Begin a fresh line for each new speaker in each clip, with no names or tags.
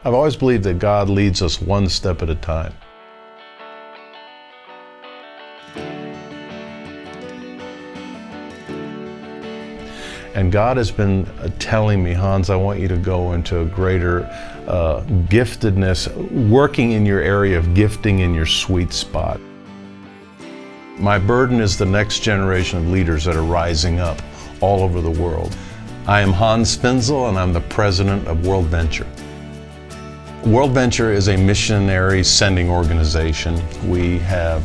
I've always believed that God leads us one step at a time. And God has been telling me, Hans, I want you to go into a greater giftedness, working in your area of gifting in your sweet spot. My burden is the next generation of leaders that are rising up all over the world. I am Hans Finzel, and I'm the president of WorldVenture. WorldVenture is a missionary sending organization. We have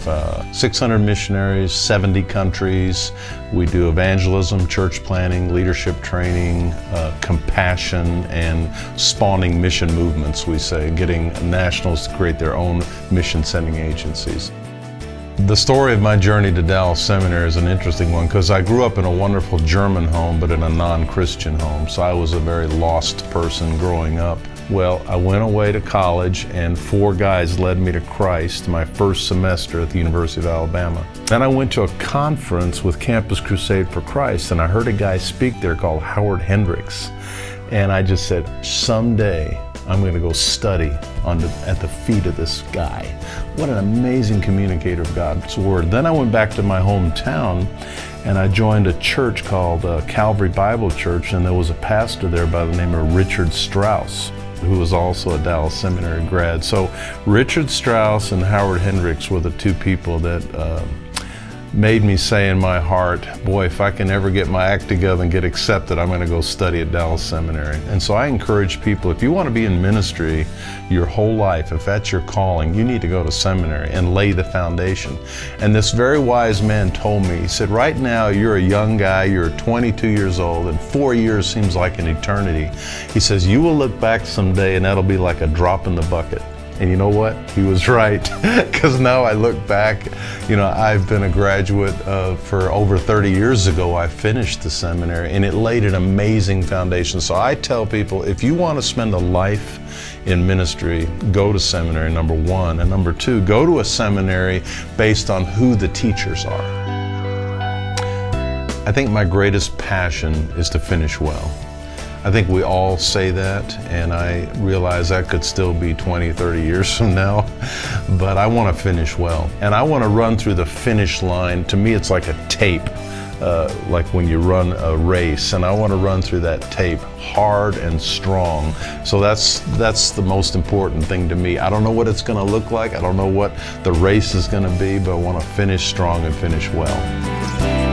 600 missionaries, 70 countries. We do evangelism, church planning, leadership training, compassion, and spawning mission movements, we say, getting nationals to create their own mission sending agencies. The story of my journey to Dallas Seminary is an interesting one because I grew up in a wonderful German home, but in a non-Christian home, so I was a very lost person growing up. Well, I went away to college and 4 guys led me to Christ my first semester at the University of Alabama. Then I went to a conference with Campus Crusade for Christ, and I heard a guy speak there called Howard Hendricks. And I just said, someday I'm going to go study at the feet of this guy. What an amazing communicator of God's Word. Then I went back to my hometown and I joined a church called Calvary Bible Church, and there was a pastor there by the name of Richard Strauss, who was also a Dallas Seminary grad. So Richard Strauss and Howard Hendricks were the 2 people that made me say in my heart, boy, if I can ever get my act together and get accepted, I'm going to go study at Dallas Seminary. And so I encourage people, if you want to be in ministry your whole life, if that's your calling, you need to go to seminary and lay the foundation. And this very wise man told me, he said, right now you're a young guy, you're 22 years old, and 4 years seems like an eternity. He says, you will look back someday and that'll be like a drop in the bucket. And you know what? He was right, because now I look back, you know, I've been a graduate for over 30 years ago. I finished the seminary, and it laid an amazing foundation. So I tell people, if you want to spend a life in ministry, go to seminary, number 1. And number 2, go to a seminary based on who the teachers are. I think my greatest passion is to finish well. I think we all say that, and I realize that could still be 20, 30 years from now, but I want to finish well. And I want to run through the finish line. To me, it's like a tape, like when you run a race, and I want to run through that tape hard and strong. So that's the most important thing to me. I don't know what it's going to look like. I don't know what the race is going to be, but I want to finish strong and finish well.